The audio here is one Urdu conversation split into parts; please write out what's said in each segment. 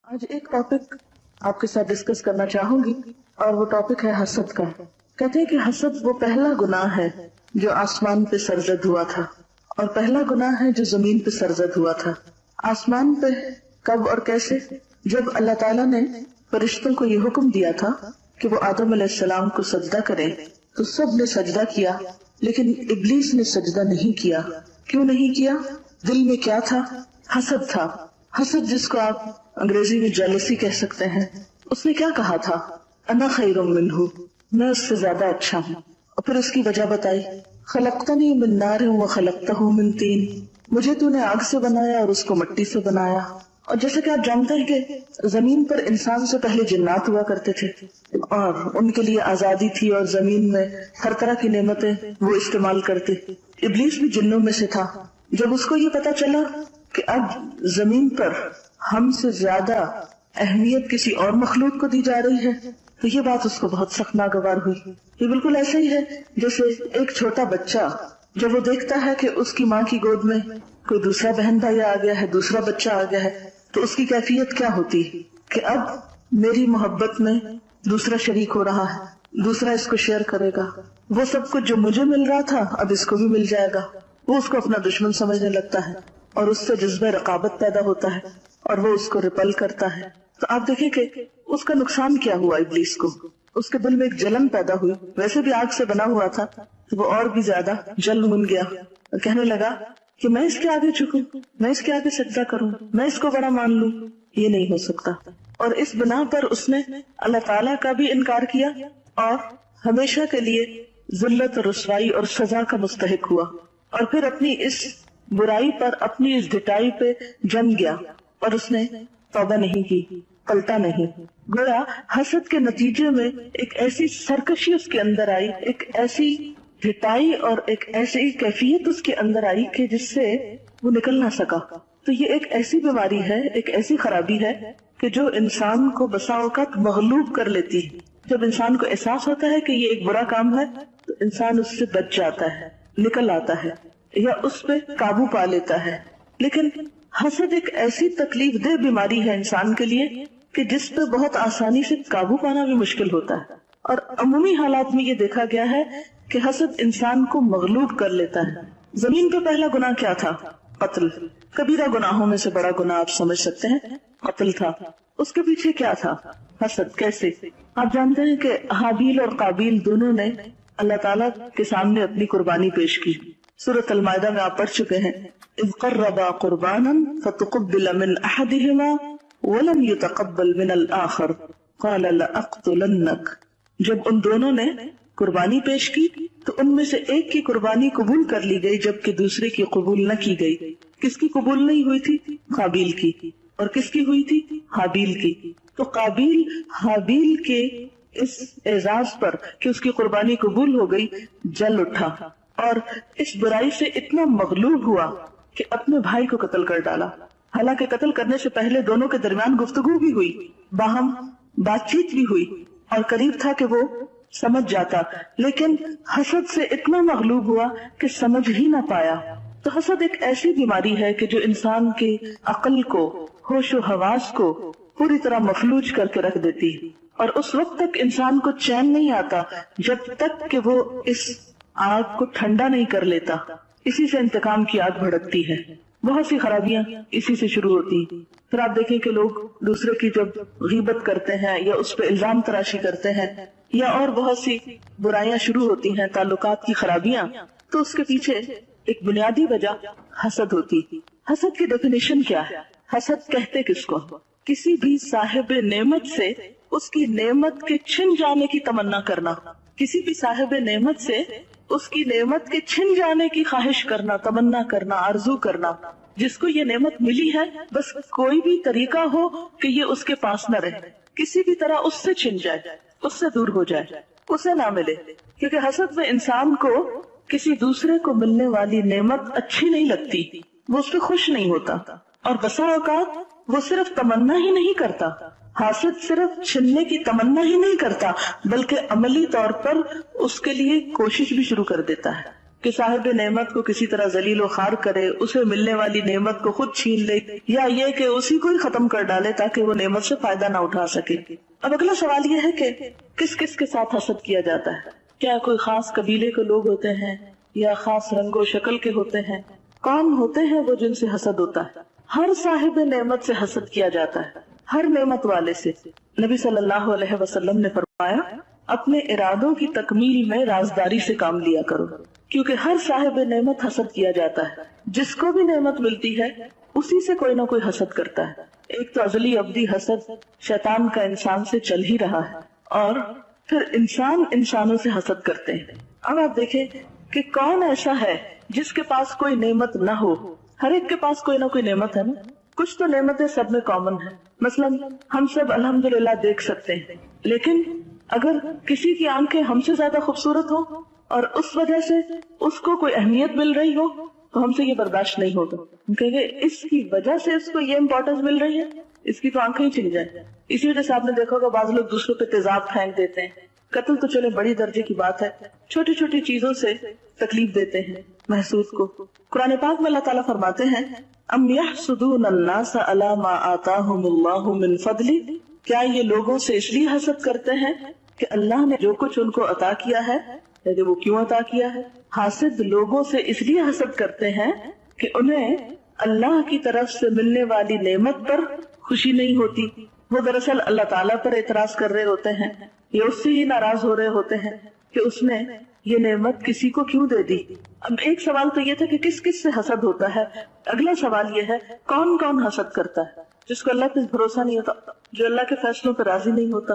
آج ایک ٹاپک آپ کے ساتھ ڈسکس کرنا چاہوں گی اور وہ ٹاپک ہے حسد کا۔ کہتے ہیں کہ حسد وہ پہلا گناہ ہے جو آسمان پہ سرزد ہوا تھا اور پہلا گناہ ہے جو زمین پہ سرزد ہوا تھا۔ آسمان پہ کب اور کیسے؟ جب اللہ تعالیٰ نے فرشتوں کو یہ حکم دیا تھا کہ وہ آدم علیہ السلام کو سجدہ کریں تو سب نے سجدہ کیا، لیکن ابلیس نے سجدہ نہیں کیا۔ کیوں نہیں کیا؟ دل میں کیا تھا؟ حسد تھا۔ حسد جس کو آپ انگریزی میں جیلسی کہہ سکتے ہیں۔ اس نے کیا کہا تھا؟ انا خیر منہ، میں اس سے زیادہ اچھا ہوں۔ اور پھر اس کی وجہ بتائی، خلقتنی من نار وخلقتہ من طین، مجھے تو نے آگ سے بنایا اور اس کو مٹی سے بنایا۔ اور جیسے کہ آپ جانتے ہیں کہ زمین پر انسان سے پہلے جنات ہوا کرتے تھے اور ان کے لیے آزادی تھی اور زمین میں ہر طرح کی نعمتیں وہ استعمال کرتے۔ ابلیس بھی جنوں میں سے تھا۔ جب اس کو یہ پتا چلا کہ اب زمین پر ہم سے زیادہ اہمیت کسی اور مخلوق کو دی جا رہی ہے تو یہ بات اس کو بہت سخت ناگوار ہوئی۔ یہ بالکل ایسا ہی ہے جیسے ایک چھوٹا بچہ جب وہ دیکھتا ہے کہ اس کی ماں کی گود میں کوئی دوسرا بہن بھائی آ گیا ہے، دوسرا بچہ آ گیا ہے، تو اس کی کیفیت کیا ہوتی ہے کہ اب میری محبت میں دوسرا شریک ہو رہا ہے، دوسرا اس کو شیئر کرے گا، وہ سب کچھ جو مجھے مل رہا تھا اب اس کو بھی مل جائے گا۔ وہ اس کو اپنا دشمن سمجھنے لگتا ہے اور اس سے جذبہ رقابت پیدا ہوتا ہے اور وہ اس کو ریپل کرتا ہے۔ تو آپ دیکھیں کہ اس کا نقصان کیا ہوا ابلیس کو، اس کے دل میں ایک جلن پیدا ہوئی۔ ویسے بھی آگ سے بنا ہوا تھا تو وہ اور بھی زیادہ جل بن گیا اور کہنے لگا کہ میں اس کے آگے جھکوں، میں اس کے آگے سجدہ کروں، میں اس کو بڑا مان لوں، یہ نہیں ہو سکتا۔ اور اس بنا پر اس نے اللہ تعالیٰ کا بھی انکار کیا اور ہمیشہ کے لیے ذلت اور رسوائی اور سزا کا مستحق ہوا، اور پھر اپنی اس برائی پر، اپنی اس ڈٹائی پہ جم گیا اور اس نے توبہ نہیں کی، پلٹا نہیں۔ گویا حسد کے نتیجے میں ایک ایسی سرکشی اس کے اندر آئی، ایک ایسی ڈٹائی اور ایک ایسی کیفیت اس کے اندر آئی کہ جس سے وہ نکل نہ سکا۔ تو یہ ایک ایسی بیماری ہے، ایک ایسی خرابی ہے کہ جو انسان کو بسا اوقات مغلوب کر لیتی ہے۔ جب انسان کو احساس ہوتا ہے کہ یہ ایک برا کام ہے تو انسان اس سے بچ جاتا ہے، نکل آتا ہے یا اس پہ قابو پا لیتا ہے۔ لیکن حسد ایک ایسی تکلیف دہ بیماری ہے انسان کے لیے کہ جس پہ بہت آسانی سے قابو پانا بھی مشکل ہوتا ہے، اور عمومی حالات میں یہ دیکھا گیا ہے کہ حسد انسان کو مغلوب کر لیتا ہے۔ زمین پہ پہلا گناہ کیا تھا؟ قتل۔ کبیرہ گناہوں میں سے بڑا گناہ آپ سمجھ سکتے ہیں، قتل تھا۔ اس کے پیچھے کیا تھا؟ حسد۔ کیسے؟ آپ جانتے ہیں کہ حابیل اور قابیل دونوں نے اللہ تعالیٰ کے سامنے اپنی قربانی پیش کی۔ سورۃ المائدہ میں آپ پڑھ چکے ہیں، اذ قربا قربانا فتقبل من احدهما ولم يتقبل من الاخر قال لاقتلنك۔ جب ان دونوں نے قربانی پیش کی تو ان میں سے ایک کی قربانی قبول کر لی گئی جبکہ دوسرے کی قبول نہ کی گئی۔ کس کی قبول نہیں ہوئی تھی؟ قابیل کی۔ اور کس کی ہوئی تھی؟ حابیل کی۔ تو قابیل حابیل کے اس اعزاز پر کہ اس کی قربانی قبول ہو گئی جل اٹھا اور اس برائی سے اتنا مغلوب ہوا کہ اپنے بھائی کو قتل کر ڈالا۔ حالانکہ قتل کرنے سے پہلے دونوں کے درمیان گفتگو بھی ہوئی، باہم بات چیت بھی ہوئی اور قریب تھا کہ وہ سمجھ جاتا، لیکن حسد سے اتنا مغلوب ہوا کہ سمجھ ہی نہ پایا۔ تو حسد ایک ایسی بیماری ہے کہ جو انسان کے عقل کو، ہوش و حواس کو پوری طرح مفلوج کر کے رکھ دیتی ہے، اور اس وقت تک انسان کو چین نہیں آتا جب تک کہ وہ اس آگ کو ٹھنڈا نہیں کر لیتا۔ اسی سے انتقام کی آگ بھڑکتی ہے۔ بہت سی خرابیاں اسی سے شروع ہوتی ہیں۔ پھر آپ دیکھیں کہ لوگ دوسرے کی جب غیبت کرتے ہیں یا اس پہ الزام تراشی کرتے ہیں یا اور بہت سی برائیاں شروع ہوتی ہیں، تعلقات کی خرابیاں، تو اس کے پیچھے ایک بنیادی وجہ حسد ہوتی۔ حسد کی ڈیفینیشن کیا ہے؟ حسد کہتے کس کو؟ کسی بھی صاحب نعمت سے اس کی نعمت کے چھن جانے کی تمنا کرنا، کسی بھی صاحب نعمت سے اس کی نعمت کے چھن جانے کی خواہش کرنا، تمنا کرنا، آرزو کرنا۔ جس کو یہ نعمت ملی ہے بس کوئی بھی طریقہ ہو کہ یہ اس کے پاس نہ رہے، کسی بھی طرح اس سے چھن جائے، اس سے دور ہو جائے، اسے نہ ملے۔ کیونکہ حسد میں انسان کو کسی دوسرے کو ملنے والی نعمت اچھی نہیں لگتی، وہ اس پہ خوش نہیں ہوتا، اور بسا اوقات وہ صرف تمنا ہی نہیں کرتا، حاسد صرف چھننے کی تمنا ہی نہیں کرتا بلکہ عملی طور پر اس کے لیے کوشش بھی شروع کر دیتا ہے۔ کہ صاحب نعمت کو کسی طرح ذلیل و خوار کرے، اسے ملنے والی نعمت کو خود چھین لے، یا یہ کہ اسی کو ہی ختم کر ڈالے تاکہ وہ نعمت سے فائدہ نہ اٹھا سکے۔ اب اگلا سوال یہ ہے کہ کس کس کے ساتھ حسد کیا جاتا ہے؟ کیا کوئی خاص قبیلے کے لوگ ہوتے ہیں یا خاص رنگ و شکل کے ہوتے ہیں؟ کون ہوتے ہیں وہ جن سے حسد ہوتا ہے؟ ہر صاحب نعمت سے حسد کیا جاتا ہے، ہر نعمت والے سے۔ نبی صلی اللہ علیہ وسلم نے فرمایا اپنے ارادوں کی تکمیل میں رازداری سے کام لیا کرو، کیونکہ ہر صاحب نعمت حسد کیا جاتا ہے۔ جس کو بھی نعمت ملتی ہے اسی سے کوئی نہ کوئی حسد کرتا ہے۔ ایک تو ازلی ابدی حسد شیطان کا انسان سے چل ہی رہا ہے، اور پھر انسان انسانوں سے حسد کرتے ہیں۔ اب آپ دیکھیں کہ کون ایسا ہے جس کے پاس کوئی نعمت نہ ہو؟ ہر ایک کے پاس کوئی نہ کوئی نعمت ہے نا، کچھ تو نعمتیں سب میں کامن ہیں۔ مثلا ہم سب الحمدللہ دیکھ سکتے ہیں، لیکن اگر کسی کی آنکھیں ہم سے زیادہ خوبصورت ہو اور اس وجہ سے اس کو کوئی اہمیت مل رہی ہو تو ہم سے یہ برداشت نہیں ہوگا، ہم کہیں گے اس کی وجہ سے اس کو یہ امپورٹنس مل رہی ہے، اس کی تو آنکھیں ہی چلی جائیں۔ اسی وجہ سے آپ نے دیکھا ہوگا بعض لوگ دوسروں پہ تیزاب پھینک دیتے ہیں، قتل تو چلے بڑی درجے کی بات ہے، چھوٹی چھوٹی چیزوں سے تکلیف دیتے ہیں محسوس کو۔ قرآن پاک میں اللہ تعالیٰ فرماتے ہیں ام یحسدون الناس علی ما آتاہم اللہ من فضل، کیا یہ لوگوں سے اس لیے حسد کرتے ہیں کہ اللہ نے جو کچھ ان کو عطا کیا ہے، یعنی وہ کیوں عطا کیا ہے؟ حاسد لوگوں سے اس لیے حسد کرتے ہیں کہ انہیں اللہ کی طرف سے ملنے والی نعمت پر خوشی نہیں ہوتی، وہ دراصل اللہ تعالیٰ پر اعتراض کر رہے ہوتے ہیں یا اس سے ہی ناراض ہو رہے ہوتے ہیں کہ اس نے یہ نعمت کسی کو کیوں دے دی۔ اب ایک سوال تو یہ تھا کہ کس کس سے حسد ہوتا ہے، اگلا سوال یہ ہے کون کون حسد کرتا ہے؟ جس کو اللہ پہ بھروسہ نہیں ہوتا، جو اللہ کے فیصلوں پہ راضی نہیں ہوتا،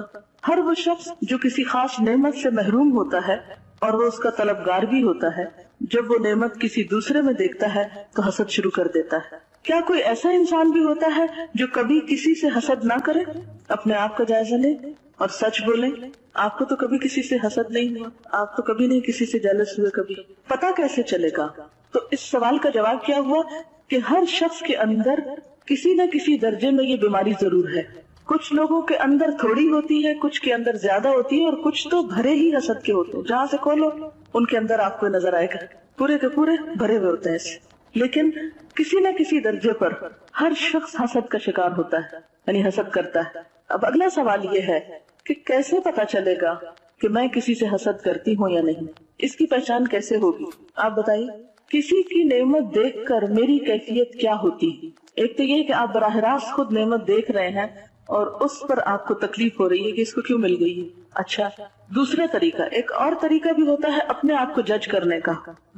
ہر وہ شخص جو کسی خاص نعمت سے محروم ہوتا ہے اور وہ اس کا طلبگار بھی ہوتا ہے، جب وہ نعمت کسی دوسرے میں دیکھتا ہے تو حسد شروع کر دیتا ہے۔ کیا کوئی ایسا انسان بھی ہوتا ہے جو کبھی کسی سے حسد نہ کرے؟ اپنے آپ کا جائزہ لیں اور سچ بولیں، آپ کو تو کبھی کسی سے حسد نہیں ہوا، آپ تو کبھی نہیں کسی سے جیلس ہوئے، کبھی پتا کیسے چلے گا؟ تو اس سوال کا جواب کیا ہوا کہ ہر شخص کے اندر کسی نہ کسی درجے میں یہ بیماری ضرور ہے۔ کچھ لوگوں کے اندر تھوڑی ہوتی ہے، کچھ کے اندر زیادہ ہوتی ہے، اور کچھ تو بھرے ہی حسد کے ہوتے ہیں، جہاں سے کھولو ان کے اندر آپ کو نظر آئے گا پورے کے پورے بھرے ہوئے ہوتے ہیں۔ لیکن کسی نہ کسی درجے پر ہر شخص حسد کا شکار ہوتا ہے، یعنی حسد کرتا ہے۔ اب اگلا سوال یہ ہے کہ کیسے پتا چلے گا کہ میں کسی سے حسد کرتی ہوں یا نہیں؟ اس کی پہچان کیسے ہوگی؟ آپ بتائیے، کسی کی نعمت دیکھ کر میری کیفیت کیا ہوتی؟ ایک تو یہ کہ آپ براہ راست خود نعمت دیکھ رہے ہیں اور اس پر آپ کو تکلیف ہو رہی ہے کہ اس کو کیوں مل گئی ہے۔ اچھا، دوسرا طریقہ، ایک اور طریقہ بھی ہوتا ہے اپنے آپ کو جج کرنے کا۔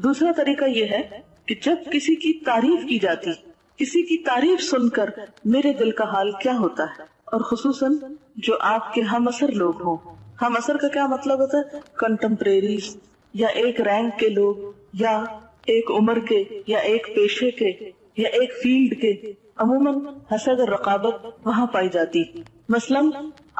دوسرا طریقہ یہ ہے کہ جب کسی کی تعریف کی جاتی، کسی کی تعریف سن کر میرے دل کا حال کیا ہوتا ہے، اور خصوصاً جو آپ کے ہم اثر لوگ ہوں۔ ہم اثر کا کیا مطلب ہوتا ہے؟ کنٹمپریریز، یا ایک رینک کے لوگ، یا ایک عمر کے، یا ایک پیشے کے، یا ایک فیلڈ کے۔ عموماً حسد اور رقابت وہاں پائی جاتی۔ مثلاً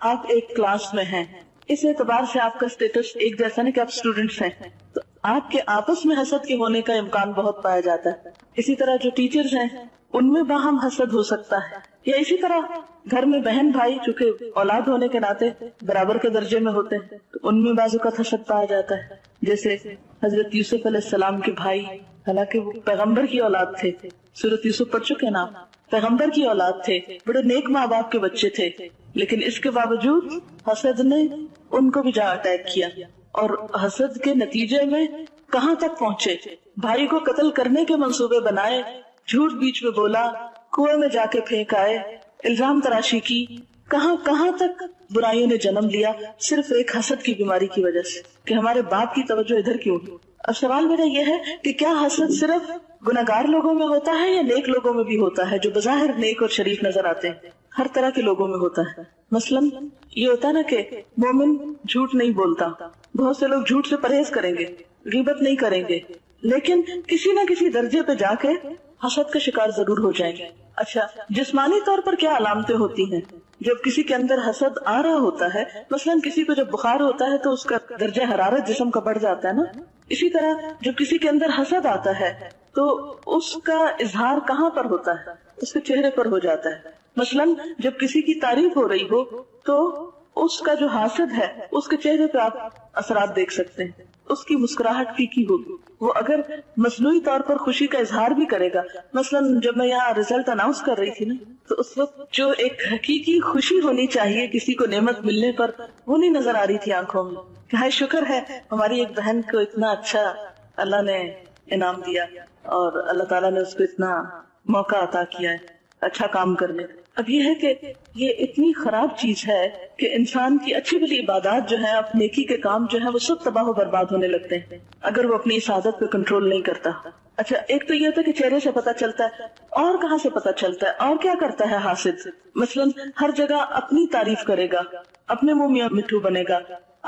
آپ ایک کلاس میں ہیں، اس اعتبار سے آپ کا اسٹیٹس ایک جیسا نہیں کہ آپ اسٹوڈنٹس ہیں، تو آپ کے آپس میں حسد کے ہونے کا امکان بہت پایا جاتا ہے۔ اسی طرح جو ٹیچرز ہیں ان میں باہم حسد ہو سکتا ہے، یا اسی طرح گھر میں بہن بھائی چونکہ اولاد ہونے کے ناطے برابر کے درجے میں ہوتے ہیں تو ان میں بعض اوقات حسد پایا جاتا ہے۔ جیسے حضرت یوسف علیہ السلام کے بھائی، حالانکہ وہ پیغمبر کی اولاد تھے، سورۃ یوسف پڑھ چکے نا، پیغمبر کی اولاد تھے، بڑے نیک ماں باپ کے بچے تھے، لیکن اس کے باوجود حسد نے ان کو بھی جا اٹیک کیا، اور حسد کے نتیجے میں کہاں تک پہنچے؟ بھائی کو قتل کرنے کے منصوبے بنائے، جھوٹ بیچ میں بولا، کنویں میں جا کے پھینک آئے، الزام تراشی کی، کہاں تک برائیوں نے جنم لیا، صرف ایک حسد کی بیماری کی وجہ سے کہ ہمارے باپ کی توجہ ادھر کیوں ہے۔ اب سوال میرا یہ ہے کہ کیا حسد صرف گناہگار لوگوں میں ہوتا ہے یا نیک لوگوں میں بھی ہوتا ہے جو بظاہر نیک اور شریف نظر آتے ہیں؟ ہر طرح کے لوگوں میں ہوتا ہے۔ مثلاً یہ ہوتا ہے نا کہ مومن جھوٹ نہیں بولتا، بہت سے لوگ جھوٹ سے پرہیز کریں گے، غیبت نہیں کریں گے، لیکن کسی نہ کسی درجے پہ جا کے حسد کا شکار ضرور ہو جائیں گے۔ اچھا، جسمانی طور پر کیا علامتیں ہوتی ہیں جب کسی کے اندر حسد آ رہا ہوتا ہے؟ مثلاً کسی کو جب بخار ہوتا ہے تو اس کا درجہ حرارت جسم کا بڑھ جاتا ہے نا، اسی طرح جب کسی کے اندر حسد آتا ہے تو اس کا اظہار کہاں پر ہوتا ہے؟ اس کے چہرے پر ہو جاتا ہے۔ مثلاً جب کسی کی تعریف ہو رہی ہو تو اس کا جو حاسد ہے اس کے چہرے پہ آپ اثرات دیکھ سکتے ہیں، اس کی مسکراہٹ پھیکی ہوگی، وہ اگر مصنوعی طور پر خوشی کا اظہار بھی کرے گا، مثلاً جب میں یہاں رزلٹ اناؤنس کر رہی تھی نا، تو اس وقت جو ایک حقیقی خوشی ہونی چاہیے کسی کو نعمت ملنے پر، وہ نہیں نظر آ رہی تھی آنکھوں میں کہ ہائے شکر ہے ہماری ایک بہن کو اتنا اچھا اللہ نے انعام دیا اور اللہ تعالیٰ نے اس کو اتنا موقع عطا کیا ہے اچھا کام کرنے۔ اب یہ ہے کہ یہ اتنی خراب چیز ہے کہ انسان کی اچھی بھلی عبادات جو ہے، اپنے نیکی کے کام جو ہے، وہ سب تباہ و برباد ہونے لگتے ہیں اگر وہ اپنی اس عادت پہ کنٹرول نہیں کرتا۔ اچھا، ایک تو یہ ہوتا ہے کہ چہرے سے پتہ چلتا ہے، اور کہاں سے پتہ چلتا ہے، اور کیا کرتا ہے حاسد؟ مثلاً ہر جگہ اپنی تعریف کرے گا، اپنے منہ میاں مٹھو بنے گا،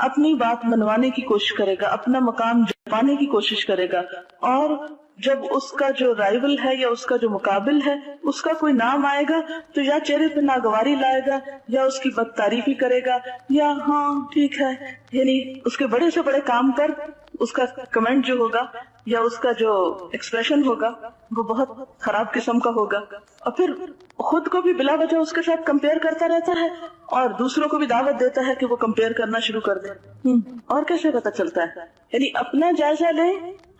اپنی بات منوانے کی کوشش کرے گا، اپنا مقام جمانے کی کوشش کرے گا، اور جب اس کا جو رائیول ہے یا اس کا جو مقابل ہے اس کا کوئی نام آئے گا تو یا چہرے پہ ناگواری لائے گا یا اس کی بد تعریفی کرے گا یا ہاں ٹھیک ہے، یعنی اس کے بڑے سے بڑے کام پر اس کا کمنٹ جو ہوگا یا اس کا جو ایکسپریشن ہوگا وہ بہت خراب قسم کا ہوگا، اور پھر خود کو بھی بلا وجہ اس کے ساتھ کمپیئر کرتا رہتا ہے اور دوسروں کو بھی دعوت دیتا ہے کہ وہ کمپیئر کرنا شروع کر دیں۔ اور کیسے پتہ چلتا ہے؟ یعنی اپنا جائزہ لیں،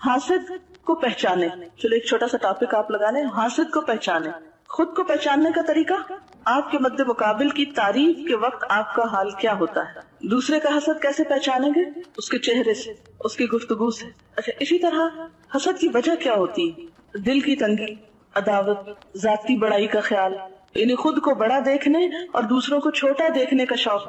حاسد کو پہچانے۔ چلو ایک چھوٹا سا ٹاپک آپ لگا لیں، حاسد کو پہچانے۔ خود کو پہچاننے کا طریقہ، آپ کے مد مقابل کی تعریف کے وقت آپ کا حال کیا ہوتا ہے۔ دوسرے کا حسد کیسے پہچانیں گے؟ اس کے چہرے سے، اس کی گفتگو سے۔ اچھا، اسی طرح حسد کی وجہ کیا ہوتی ہے؟ دل کی تنگی، عداوت، ذاتی بڑائی کا خیال، یعنی خود کو بڑا دیکھنے اور دوسروں کو چھوٹا دیکھنے کا شوق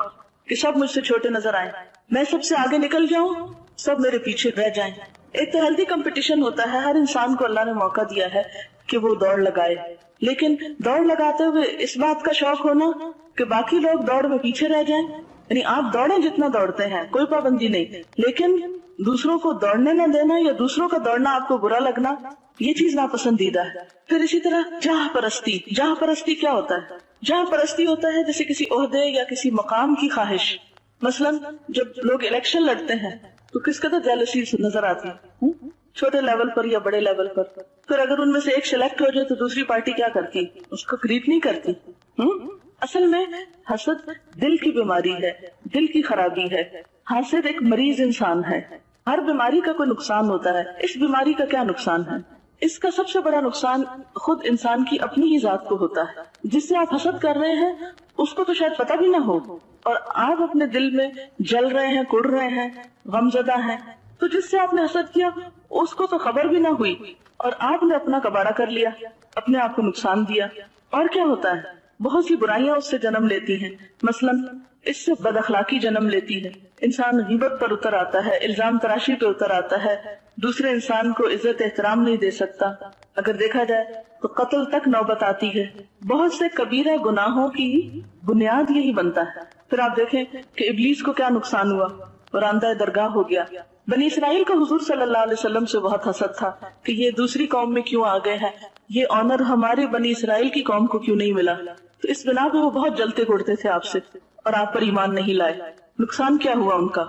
کہ سب مجھ سے چھوٹے نظر آئیں، میں سب سے آگے نکل جاؤں، سب میرے پیچھے رہ جائیں۔ ایک تو ہیلتھی کمپٹیشن ہوتا ہے، ہر انسان کو اللہ نے موقع دیا ہے کہ وہ دوڑ لگائے، لیکن دوڑ لگاتے ہوئے اس بات کا شوق ہونا کہ باقی لوگ دوڑ میں پیچھے رہ جائیں، یعنی آپ دوڑیں جتنا دوڑتے ہیں، کوئی پابندی نہیں، لیکن دوسروں کو دوڑنے نہ دینا یا دوسروں کا دوڑنا آپ کو برا لگنا، یہ چیز ناپسندیدہ ہے۔ پھر اسی طرح جاہ پرستی۔ جاہ پرستی کیا ہوتا ہے؟ جاہ پرستی ہوتا ہے جیسے کسی عہدے یا کسی مقام کی خواہش۔ مثلاً جب لوگ الیکشن لڑتے ہیں تو کس قدر جیلسی نظر آتی ہے، چھوٹے لیول پر یا بڑے لیول پر۔ پھر اگر ان میں سے ایک سلیکٹ ہو جائے تو دوسری پارٹی کیا کرتی؟ اس کو قریب نہیں کرتی۔ اصل میں حسد دل کی بیماری ہے، دل کی خرابی ہے۔ حاسد ایک مریض انسان ہے۔ ہر بیماری کا کوئی نقصان ہوتا ہے، اس بیماری کا کیا نقصان ہے؟ اس کا سب سے بڑا نقصان خود انسان کی اپنی ہی ذات کو ہوتا ہے۔ جس سے آپ حسد کر رہے ہیں اس کو تو شاید پتہ بھی نہ ہو، اور آپ اپنے دل میں جل رہے ہیں، کڑ رہے ہیں، غمزدہ ہیں، تو جس سے آپ نے حسد کیا اس کو تو خبر بھی نہ ہوئی اور آپ نے اپنا کباڑہ کر لیا، اپنے آپ کو نقصان دیا۔ اور کیا ہوتا ہے؟ بہت سی برائیاں اس سے جنم لیتی ہیں۔ مثلاً اس سے بد اخلاقی جنم لیتی ہے، انسان غیبت پر اتر آتا ہے، الزام تراشی پہ اتر آتا ہے، دوسرے انسان کو عزت احترام نہیں دے سکتا، اگر دیکھا جائے تو قتل تک نوبت آتی ہے۔ بہت سے کبیرہ گناہوں کی بنیاد یہی بنتا ہے۔ پھر آپ دیکھیں کہ ابلیس کو کیا نقصان ہوا، راندہ درگاہ ہو گیا۔ بنی اسرائیل کا حضور صلی اللہ علیہ وسلم سے بہت حسد تھا کہ یہ دوسری قوم میں کیوں آ گئے ہیں، یہ آنر ہمارے بنی اسرائیل کی قوم کو کیوں نہیں ملا۔ تو اس بنا پہ وہ بہت جلتے گھڑتے تھے آپ سے اور آپ پر ایمان نہیں لائے۔ نقصان کیا ہوا ان کا؟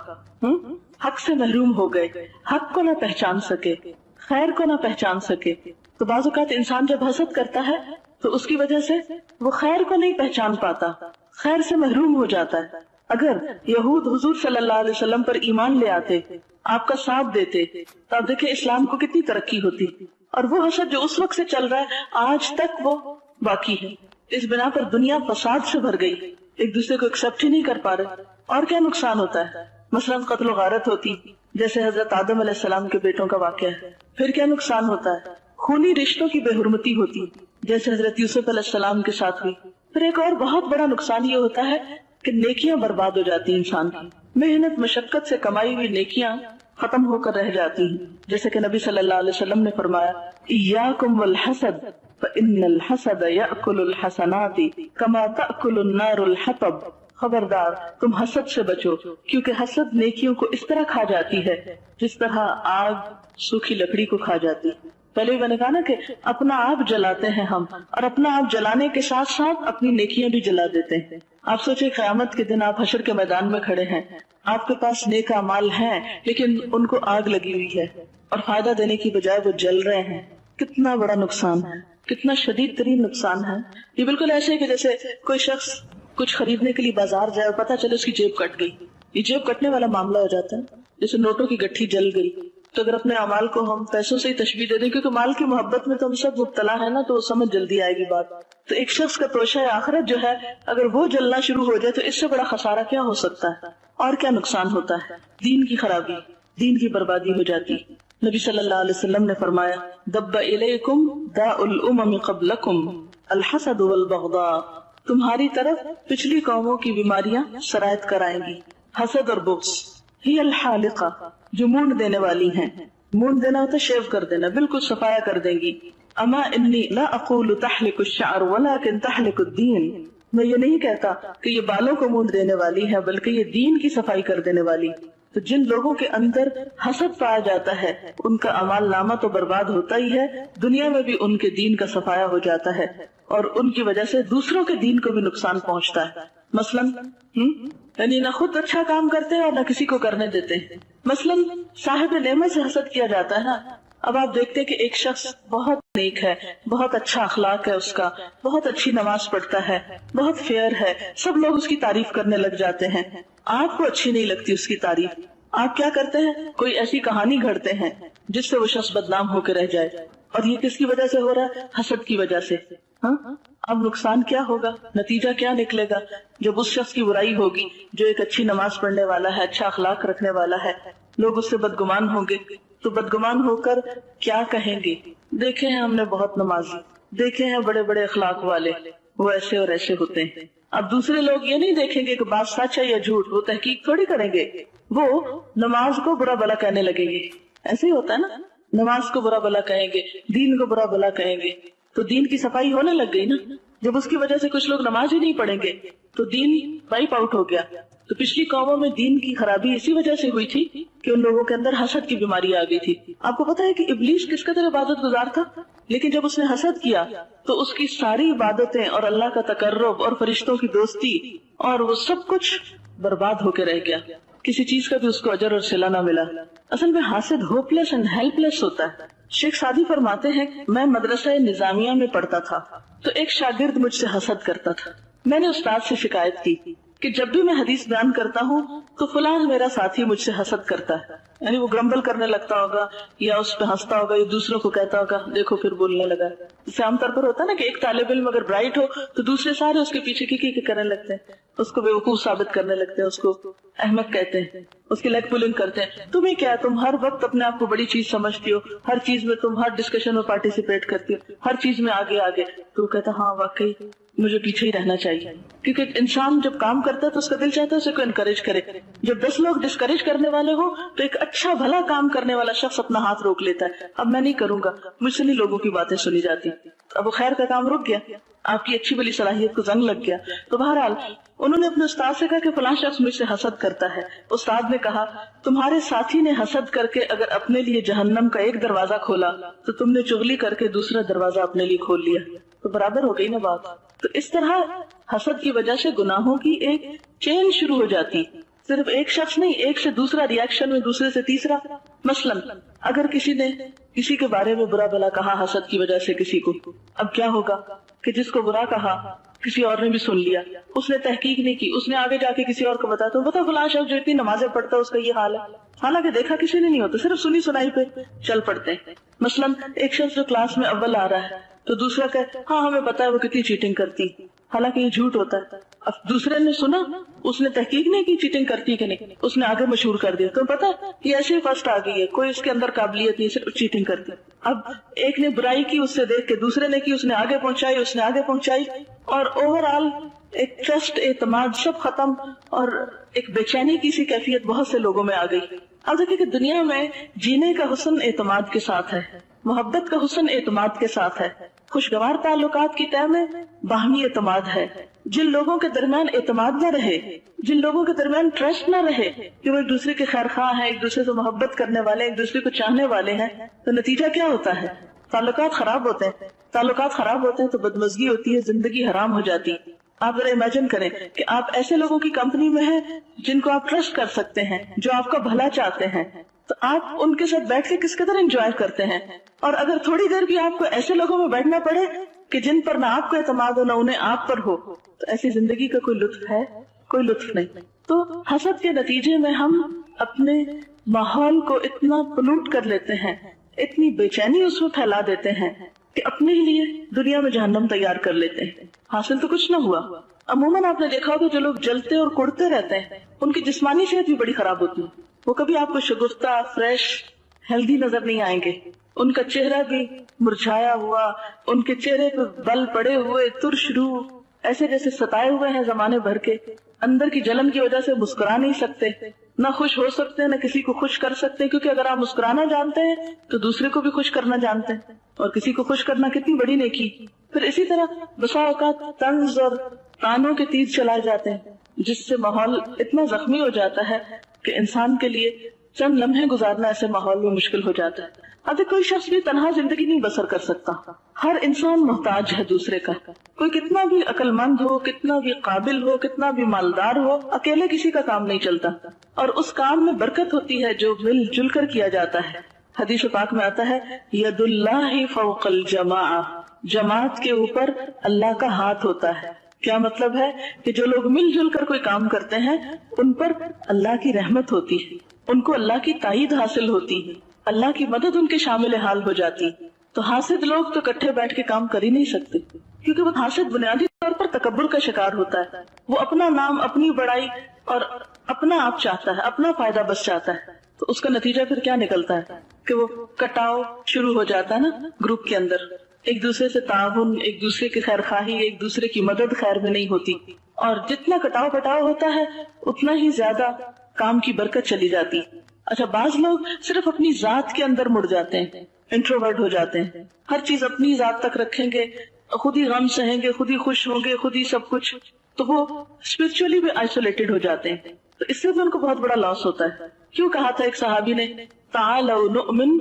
حق سے محروم ہو گئے، حق کو نہ پہچان سکے، خیر کو نہ پہچان سکے۔ تو بعض اوقات انسان جب حسد کرتا ہے تو اس کی وجہ سے وہ خیر کو نہیں پہچان پاتا، خیر سے محروم ہو جاتا ہے۔ اگر یہود حضور صلی اللہ علیہ وسلم پر ایمان لے آتے، آپ کا ساتھ دیتے، تو آپ دیکھیں اسلام کو کتنی ترقی ہوتی۔ اور وہ حسد جو اس وقت سے چل رہا ہے آج تک وہ باقی ہے۔ اس بنا پر دنیا فساد سے بھر گئی، ایک دوسرے کو ایکسپٹ ہی نہیں کر پا رہے۔ اور کیا نقصان ہوتا ہے؟ مثلا قتل و غارت ہوتی، جیسے حضرت آدم علیہ السلام کے بیٹوں کا واقعہ ہے۔ پھر کیا نقصان ہوتا ہے؟ خونی رشتوں کی بے حرمتی ہوتی، جیسے حضرت یوسف علیہ السلام کے ساتھ ہوئی۔ پھر ایک اور بہت بڑا نقصان یہ ہوتا ہے کہ نیکیاں برباد ہو جاتی، انسان کی محنت مشقت سے کمائی ہوئی نیکیاں ختم ہو کر رہ جاتی ہیں، جیسے کہ نبی صلی اللہ علیہ وسلم نے فرمایا ایاکم والحسد فإن الحسد یأکل الحسنات کما تأکل النار الحطب۔ خبردار تم حسد سے بچو، کیونکہ حسد نیکیوں کو اس طرح کھا جاتی ہے جس طرح آگ سوکھی لکڑی کو کھا جاتی ہے۔ پہلے میں نے کہا نا کہ اپنا آپ جلاتے ہیں ہم، اور اپنا آپ جلانے کے ساتھ ساتھ اپنی نیکیاں بھی جلا دیتے ہیں۔ آپ سوچیں قیامت کے دن آپ حشر کے میدان میں کھڑے ہیں، آپ کے پاس نیک اعمال ہیں لیکن ان کو آگ لگی ہوئی ہے اور فائدہ دینے کی بجائے وہ جل رہے ہیں۔ کتنا بڑا نقصان ہے، کتنا شدید ترین نقصان ہے۔ یہ بالکل ایسے کہ جیسے کوئی شخص کچھ خریدنے کے لیے بازار جائے اور پتہ چلے اس کی جیب کٹ گئی، یہ جیب کٹنے والا معاملہ ہو جاتا ہے، جیسے نوٹوں کی گٹھی جل گئی تو اگر اپنے اعمال کو ہم پیسوں سے ہی تشبیہ دے دیں، کیونکہ مال کی محبت میں تو ہم سب مبتلا ہے نا، تو وہ سمجھ جلدی آئے گی بات. تو ایک شخص کا توشہ آخرت جو ہے اگر وہ جلنا شروع ہو جائے تو اس سے بڑا خسارہ کیا ہو سکتا ہے، اور کیا نقصان ہوتا ہے. دین کی خرابی، دین کی بربادی ہو جاتی. نبی صلی اللہ علیہ وسلم نے فرمایا دب الیکم داء الامم قبلکم الحسد والبغضاء، تمہاری طرف پچھلی قوموں کی بیماریاں سرایت کرائیں گی، حسد اور بغض. ہی الحالقہ، جو مونڈ دینے والی ہیں. مونڈ دینا ہوتا ہے شیو کر دینا، بالکل صفایا کر دیں گی. اما انی لا اقول تحلق الشعر ولكن تحلق الدین، میں یہ نہیں کہتا کہ یہ بالوں کو مونڈ دینے والی ہے، بلکہ یہ دین کی صفائی کر دینے والی. تو جن لوگوں کے اندر حسد پایا جاتا ہے ان کا اعمال نامہ تو برباد ہوتا ہی ہے، دنیا میں بھی ان کے دین کا صفایا ہو جاتا ہے، اور ان کی وجہ سے دوسروں کے دین کو بھی نقصان پہنچتا ہے. مثلاً یعنی نہ خود اچھا کام کرتے ہیں اور نہ کسی کو کرنے دیتے ہیں. مثلاً صاحب نعمت سے حسد کیا جاتا ہے نا. اب آپ دیکھتے ہیں کہ ایک شخص بہت نیک ہے، بہت اچھا اخلاق ہے اس کا، بہت اچھی نماز پڑھتا ہے، بہت فیئر ہے، سب لوگ اس کی تعریف کرنے لگ جاتے ہیں. آپ کو اچھی نہیں لگتی اس کی تعریف، آپ کیا کرتے ہیں، کوئی ایسی کہانی گھڑتے ہیں جس سے وہ شخص بدنام ہو کے رہ جائے. اور یہ کس کی وجہ سے ہو رہا ہے؟ حسد کی وجہ سے. ہاں، اب نقصان کیا ہوگا، نتیجہ کیا نکلے گا جب اس شخص کی برائی ہوگی جو ایک اچھی نماز پڑھنے والا ہے، اچھا اخلاق رکھنے والا ہے. لوگ اس سے بدگمان ہوں گے تو بدگمان ہو کر کیا کہیں گے، دیکھے ہیں ہم نے بہت نمازی، دیکھے ہیں بڑے بڑے اخلاق والے، وہ ایسے اور ایسے ہوتے ہیں. اب دوسرے لوگ یہ نہیں دیکھیں گے کہ بات سچ ہے یا جھوٹ، وہ تحقیق تھوڑی کریں گے، وہ نماز کو برا بلا کہنے لگیں گے. ایسے ہی ہوتا ہے نا، نماز کو برا بلا کہیں گے، دین کو برا بلا کہیں گے، تو دین کی صفائی ہونے لگ گئی نا. جب اس کی وجہ سے کچھ لوگ نماز ہی نہیں پڑھیں گے تو دین وائپ آؤٹ ہو گیا. تو پچھلی قوموں میں دین کی خرابی اسی وجہ سے ہوئی تھی کہ ان لوگوں کے اندر حسد کی بیماری آ گئی تھی. آپ کو پتا ہے کہ ابلیس کس قدر عبادت گزار تھا، لیکن جب اس نے حسد کیا تو اس کی ساری عبادتیں اور اللہ کا تقرب اور فرشتوں کی دوستی اور وہ سب کچھ برباد ہو کے رہ گیا. کسی چیز کا بھی اس کو اجر اور صلہ نہ ملا. اصل میں حاسد ہوپلیس اینڈ ہیلپ لیس ہوتا ہے. شیخ سعدی فرماتے ہیں میں مدرسہ نظامیہ میں پڑھتا تھا تو ایک شاگرد مجھ سے حسد کرتا تھا. میں نے استاد سے شکایت کی کہ جب بھی میں حدیث بیان کرتا ہوں تو فلاں میرا ساتھی مجھ سے حسد کرتا ہے. یعنی وہ گرمبل کرنے لگتا ہوگا یا اس پہ ہنستا ہوگا یا دوسروں کو کہتا ہوگا دیکھو پھر بولنے لگا. جیسے عام طور پر ہوتا ہے نا کہ ایک طالب علم اگر برائٹ ہو تو دوسرے سارے اس کے پیچھے کی کرنے لگتے ہیں، اس کو بیوقوف ثابت کرنے لگتے ہیں، اس کو احمق کہتے ہیں، اس کی لیگ پولنگ کرتے ہیں. تمہیں کیا، تم ہر وقت اپنے آپ کو بڑی چیز سمجھتی ہو، ہر چیز میں تم ہر ڈسکشن میں پارٹیسپیٹ کرتی ہو، ہر چیز میں آگے آگے. تو وہ کہتا ہاں واقعی مجھے پیچھے ہی رہنا چاہیے. کیونکہ انسان جب کام کرتا ہے تو اس کا دل چاہتا ہے اسے کو انکریج کرے. جب 10 لوگ ڈسکریج کرنے والے ہو تو ایک اچھا بھلا کام کرنے والا شخص اپنا ہاتھ روک لیتا ہے، اب میں نہیں کروں گا، مجھ سے نہیں لوگوں کی باتیں سنی جاتی. اب وہ خیر کا کام رک گیا، آپ کی اچھی بلی صلاحیت کو زنگ لگ گیا. تو بہرحال انہوں نے اپنے استاد سے کہا کہ فلاں شخص مجھ سے حسد کرتا ہے. استاد نے کہا تمہارے ساتھی نے حسد کر کے اگر اپنے لیے جہنم کا ایک دروازہ کھولا تو تم نے چغلی کر کے دوسرا دروازہ اپنے لیے کھول لیا. تو برابر ہو گئی نا بات. تو اس طرح حسد کی وجہ سے گناہوں کی ایک چین شروع ہو جاتی. صرف ایک شخص نہیں، ایک سے دوسرا ریاکشن میں دوسرے سے تیسرا. مثلا اگر کسی نے کسی کے بارے میں برا بھلا کہا حسد کی وجہ سے کسی کو، اب کیا ہوگا کہ جس کو برا کہا کسی اور نے بھی سن لیا، اس نے تحقیق نہیں کی، اس نے آگے جا کے کسی اور کو بتایا تو بتا فلاں شخص جو اتنی نمازیں پڑھتا ہے اس کا یہ حال ہے، حالانکہ دیکھا کسی نے نہیں ہوتا، صرف سنی سنائی پہ چل پڑتے ہیں. مثلا ایک شخص جو کلاس میں اول آ رہا ہے تو دوسرا کہے ہاں ہمیں پتا ہے وہ کتنی چیٹنگ کرتی، حالانکہ یہ جھوٹ ہوتا ہے. اب دوسرے نے سنا، اس نے تحقیق نہیں کی چیٹنگ کرتی کہ نہیں، اس نے آگے مشہور کر دیا تو پتا یہ ایسے ہی فرسٹ آ گئی ہے، کوئی اس کے اندر قابلیت نہیں، صرف چیٹنگ کرتی. اب ایک نے برائی کی اس سے دیکھ کے دوسرے نے کی، اس نے آگے پہنچائی، اس نے آگے پہنچائی، اور اوور آل ایک ٹرسٹ، اعتماد سب ختم، اور ایک بے چینی کی سی کیفیت بہت سے لوگوں میں آ گئی. اب دیکھیں کہ دنیا میں جینے کا حسن اعتماد کے ساتھ ہے، محبت کا حسن اعتماد کے ساتھ ہے، خوشگوار تعلقات کی تہ میں باہمی اعتماد ہے. جن لوگوں کے درمیان اعتماد نہ رہے، جن لوگوں کے درمیان ٹرسٹ نہ رہے کہ وہ ایک دوسرے کے خیر خواہ ہیں، ایک دوسرے سے محبت کرنے والے، ایک دوسرے کو چاہنے والے ہیں، تو نتیجہ کیا ہوتا ہے؟ تعلقات خراب ہوتے ہیں. تعلقات خراب ہوتے ہیں تو بدمزگی ہوتی ہے، زندگی حرام ہو جاتی. آپ ذرا امیجن کریں کہ آپ ایسے لوگوں کی کمپنی میں ہیں جن کو آپ ٹرسٹ کر سکتے ہیں، جو آپ کا بھلا چاہتے ہیں، تو آپ ان کے ساتھ بیٹھ کے کس قدر انجوائے کرتے ہیں. اور اگر تھوڑی دیر بھی آپ کو ایسے لوگوں میں بیٹھنا پڑے کہ جن پر نہ آپ کو اعتماد ہو نہ انہیں آپ پر ہو، تو ایسی زندگی کا کوئی لطف ہے؟ کوئی لطف نہیں. تو حسد کے نتیجے میں ہم اپنے ماحول کو اتنا پلوٹ کر لیتے ہیں، اتنی بے چینی اس میں پھیلا دیتے ہیں کہ اپنے لیے دنیا میں جہنم تیار کر لیتے ہیں. حاصل تو کچھ نہ ہوا. عموماً آپ نے دیکھا ہوگا جو لوگ جلتے اور کڑتے رہتے ہیں ان کی جسمانی صحت بھی بڑی خراب ہوتی ہے. وہ کبھی آپ کو شگفتہ، فریش، ہیلدی نظر نہیں آئیں گے. ان کا چہرہ بھی مرجھایا ہوا، ان کے چہرے پہ بل پڑے ہوئے، ترش روح، ایسے جیسے ستائے ہوئے ہیں زمانے بھر کے. اندر کی جلن کی وجہ سے مسکرا نہیں سکتے، نہ خوش ہو سکتے نہ کسی کو خوش کر سکتے، کیونکہ اگر آپ مسکرانا جانتے ہیں تو دوسرے کو بھی خوش کرنا جانتے ہیں، اور کسی کو خوش کرنا کتنی بڑی نیکی. پھر اسی طرح بسا اوقات طنز اور تانوں کے تیر چلائے جاتے ہیں، جس سے ماحول اتنا زخمی ہو جاتا ہے کہ انسان کے لیے چند لمحے گزارنا ایسے ماحول میں مشکل ہو جاتا ہے. اب کوئی شخص بھی تنہا زندگی نہیں بسر کر سکتا. ہر انسان محتاج ہے دوسرے کا. کوئی کتنا بھی عقل مند ہو، کتنا بھی قابل ہو، کتنا بھی مالدار ہو، اکیلے کسی کا کام نہیں چلتا. اور اس کام میں برکت ہوتی ہے جو مل جل کر کیا جاتا ہے. حدیث پاک میں آتا ہے ید اللہ فوق الجماع، جماعت کے اوپر اللہ کا ہاتھ ہوتا ہے. کیا مطلب ہے کہ جو لوگ مل جل کر کوئی کام کرتے ہیں ان پر اللہ کی رحمت ہوتی ہے، ان کو اللہ کی تائید حاصل ہوتی ہے، اللہ کی مدد ان کے شامل حال ہو جاتی. تو حاسد لوگ تو اکٹھے بیٹھ کے کام کر ہی نہیں سکتے، کیونکہ وہ حاسد بنیادی طور پر تکبر کا شکار ہوتا ہے. وہ اپنا نام، اپنی بڑائی اور اپنا آپ چاہتا ہے، اپنا فائدہ بس چاہتا ہے. تو اس کا نتیجہ پھر کیا نکلتا ہے کہ وہ کٹاؤ شروع ہو جاتا ہے نا گروپ کے اندر. ایک دوسرے سے تعاون، ایک دوسرے کی خیر خواہی، ایک دوسرے کی مدد خیر میں نہیں ہوتی. اور جتنا کٹاؤ پٹاؤ ہوتا ہے اتنا ہی زیادہ کام کی برکت چلی جاتی. اچھا، بعض لوگ صرف اپنی ذات کے اندر مڑ جاتے ہیں، انٹروورٹ ہو جاتے ہیں، ہر چیز اپنی ذات تک رکھیں گے، خود ہی غم سہیں گے، خود ہی خوش ہوں گے، خود ہی سب کچھ. تو وہ اسپرچولی بھی آئسولیٹڈ ہو جاتے ہیں. تو اس سے بھی ان کو بہت بڑا لاس ہوتا ہے. کیوں کہا تھا ایک صحابی نے تعالوا نؤمن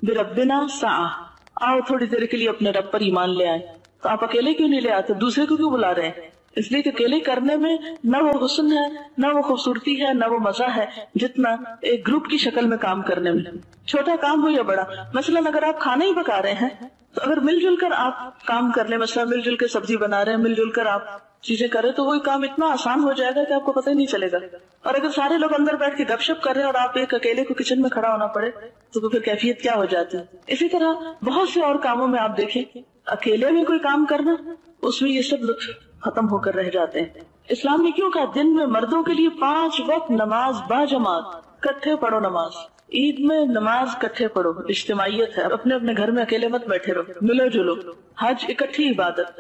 بربنا ساعہ، آؤ تھوڑی دیر کے لیے اپنے رب پر ایمان لے آئے. تو آپ اکیلے کیوں نہیں لے آتے، دوسرے کو کیوں بلا رہے ہیں؟ اس لیے کہ اکیلے کرنے میں نہ وہ حسن ہے، نہ وہ خوبصورتی ہے، نہ وہ مزہ ہے جتنا ایک گروپ کی شکل میں کام کرنے میں. چھوٹا کام ہو یا بڑا، مثلاً اگر آپ کھانا ہی پکا رہے ہیں تو اگر مل جل کر آپ کام کر لیں، مثلا مل جل کے سبزی بنا رہے ہیں، مل جل کر آپ چیزیں کریں، تو وہی کام اتنا آسان ہو جائے گا کہ آپ کو پتہ ہی نہیں چلے گا. اور اگر سارے لوگ اندر بیٹھ کے گپ شپ کر رہے ہیں اور آپ ایک اکیلے کو کچن میں کھڑا ہونا پڑے تو پھر کیفیت کیا ہو جاتی ہے. اسی طرح بہت سے اور کاموں میں آپ دیکھیں، اکیلے میں کوئی کام کرنا اس میں یہ سب لطف ختم ہو کر رہ جاتے ہیں. اسلام نے کیوں کہا دن میں مردوں کے لیے 5 وقت نماز با جماعت، کٹھے پڑھو نماز. عید میں نماز کٹھے پڑھو، اجتماعیت ہے، اپنے اپنے گھر میں اکیلے مت بیٹھے رہو، ملو جلو. حج اکٹھی عبادت،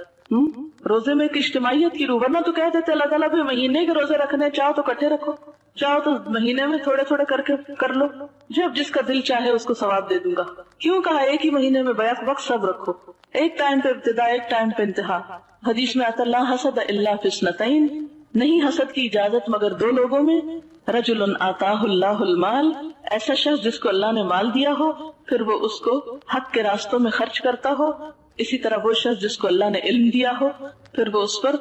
روزے میں ایک اجتماعیت کی روح. ورنہ تو کہہ دیتے اللہ تعالیٰ بھی مہینے کے روزے رکھنے، چاہو تو کٹھے رکھو، چاہو تو مہینے میں تھوڑے تھوڑے کر کے کر لو، جب جس کا دل چاہے اس کو ثواب دے دوں گا. کیوں کہا ایک ہی مہینے میں بیک وقت سب رکھو، ایک ٹائم پہ ابتدا، ایک ٹائم پہ انتہا. حدیث میں آتا لا حسد الا فی اثنتین، نہیں حسد کی اجازت مگر 2 لوگوں میں. رجل آتاہ اللہ المال، ایسا شخص جس کو اللہ نے مال دیا ہو پھر وہ اس کو حق کے راستوں میں خرچ کرتا ہو. اسی طرح وہ شخص جس کو اللہ نے علم دیا ہو پھر وہ اس پر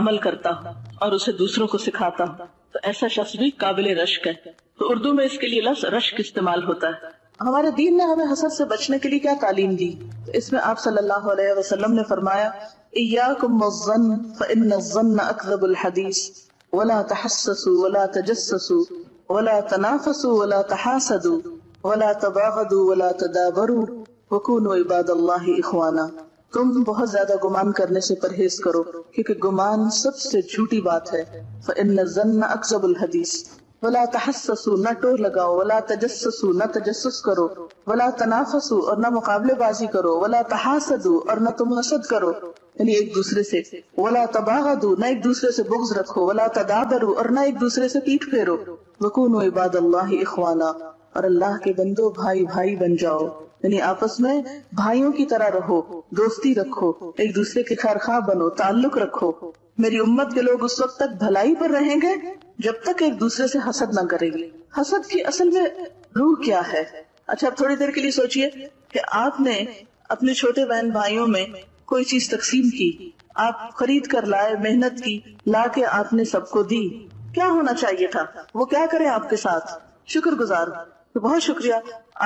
عمل کرتا ہو اور اسے دوسروں کو سکھاتا ہو. تو ایسا شخص بھی قابل رشک ہے. تو اردو میں اس کے لیے لفظ رشک استعمال ہوتا ہے. ہمارے دین نے ہمیں حسد سے بچنے کے لیے کیا تعلیم دی؟ اس میں آپ صلی اللہ علیہ وسلم نے فرمایا ایاکم والظن فإن الظن اکذب الحدیث ولا تحسسوا ولا تجسسوا ولا تنافسوا ولا تحاسدوا ولا تباغضوا ولا تدابروا وكونوا عباد اللہ اخوانا. تم بہت زیادہ گمان کرنے سے پرہیز کرو کیونکہ گمان سب سے جھوٹی بات ہے. فإن الظن اکذب الحدیث ولا تحسسوا، نہ ٹور لگاؤ، ولا تجسسوا، نہ تجسس کرو، ولا تنافسوا، اور نہ مقابلے بازی کرو، ولا تحاسدوا، اور نہ تم حسد کرو یعنی ایک دوسرے سے، ولا تباغضوا، نہ ایک دوسرے سے بغض رکھو، ولا تدابروا، اور نہ ایک دوسرے سے پیٹھ پھیرو. وکونوا عباد اللہ اخوانا، اور اللہ کے بندو بھائی بھائی بن جاؤ یعنی آپس میں بھائیوں کی طرح رہو، دوستی رکھو، ایک دوسرے کے خیر خواہ بنو، تعلق رکھو. میری امت کے لوگ اس وقت تک بھلائی پر رہیں گے جب تک ایک دوسرے سے حسد نہ کریں گے. حسد کی اصل میں روح کیا ہے؟ اچھا اب تھوڑی دیر کے لیے سوچئے کہ آپ نے اپنے چھوٹے بہن بھائیوں میں کوئی چیز تقسیم کی، آپ خرید کر لائے، محنت کی، لا کے آپ نے سب کو دی. کیا ہونا چاہیے تھا؟ وہ کیا کریں آپ کے ساتھ؟ شکر گزار، تو بہت شکریہ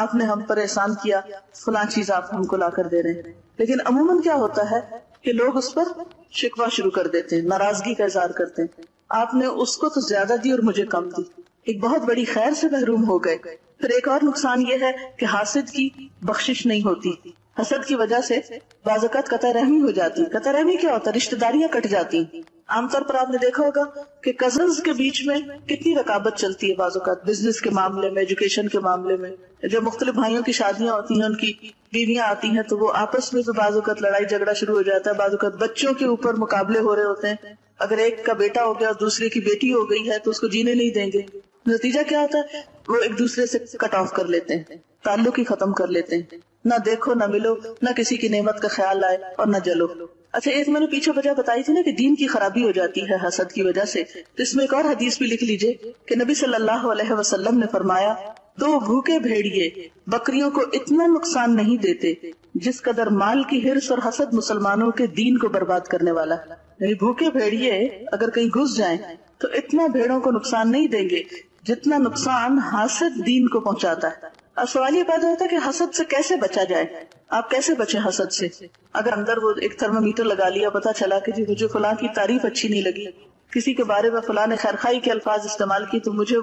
آپ نے ہم پر احسان کیا، فلاں چیز آپ ہم کو لا کر دے رہے ہیں. لیکن عموماً کیا ہوتا ہے کہ لوگ اس پر شکوہ شروع کر دیتے ہیں، ناراضگی کا اظہار کرتے ہیں. آپ نے اس کو تو زیادہ دی اور مجھے کم دی. ایک بہت بڑی خیر سے محروم ہو گئے. پھر ایک اور نقصان یہ ہے کہ حاسد کی بخشش نہیں ہوتی. حسد کی وجہ سے بعض اوقات قطع رحمی ہو جاتی. قطع رحمی کیا ہوتا ہے؟ رشتہ داریاں کٹ جاتی. عام طور پر آپ نے دیکھا ہوگا کہ کزنز کے بیچ میں کتنی رقابت چلتی ہے بعض اوقات، بزنس کے معاملے میں، ایجوکیشن کے معاملے میں. جو مختلف بھائیوں کی شادیاں ہوتی ہیں، ان کی بیویاں آتی ہیں تو وہ آپس میں تو بعض اوقات لڑائی جھگڑا شروع ہو جاتا ہے. بعض اوقات بچوں کے اوپر مقابلے ہو رہے ہوتے ہیں. اگر ایک کا بیٹا ہو گیا اور دوسرے کی بیٹی ہو گئی ہے تو اس کو جینے نہیں دیں گے. نتیجہ کیا ہوتا ہے؟ وہ ایک دوسرے سے کٹ آف کر لیتے ہیں، تعلق ہی ختم کر لیتے ہیں. نہ دیکھو نہ ملو، نہ کسی کی نعمت کا خیال آئے اور نہ جلو. اچھا، ایک میں نے پیچھے وجہ بتائی تھی نا کہ دین کی خرابی ہو جاتی ہے حسد کی وجہ سے. تو اس میں ایک اور حدیث بھی لکھ لیجئے کہ نبی صلی اللہ علیہ وسلم نے فرمایا 2 بھوکے بھیڑیے بکریوں کو اتنا نقصان نہیں دیتے جس قدر مال کی ہرس اور حسد مسلمانوں کے دین کو برباد کرنے والا ہے. یعنی بھوکے بھیڑیے اگر کہیں گھس جائیں تو اتنا بھیڑوں کو نقصان نہیں دیں گے جتنا نقصان حسد دین کو پہنچاتا ہے. اب سوال یہ پیدا ہوتا ہے کہ حسد سے کیسے بچا جائے؟ آپ کیسے بچیں حسد سے؟ اگر اندر وہ ایک تھرمامیٹر لگا لیا، پتا چلا کہ جی مجھے فلاں کی تعریف اچھی نہیں لگی، کسی کے بارے میں فلاں نے خیرخوائی کے الفاظ استعمال کی تو مجھے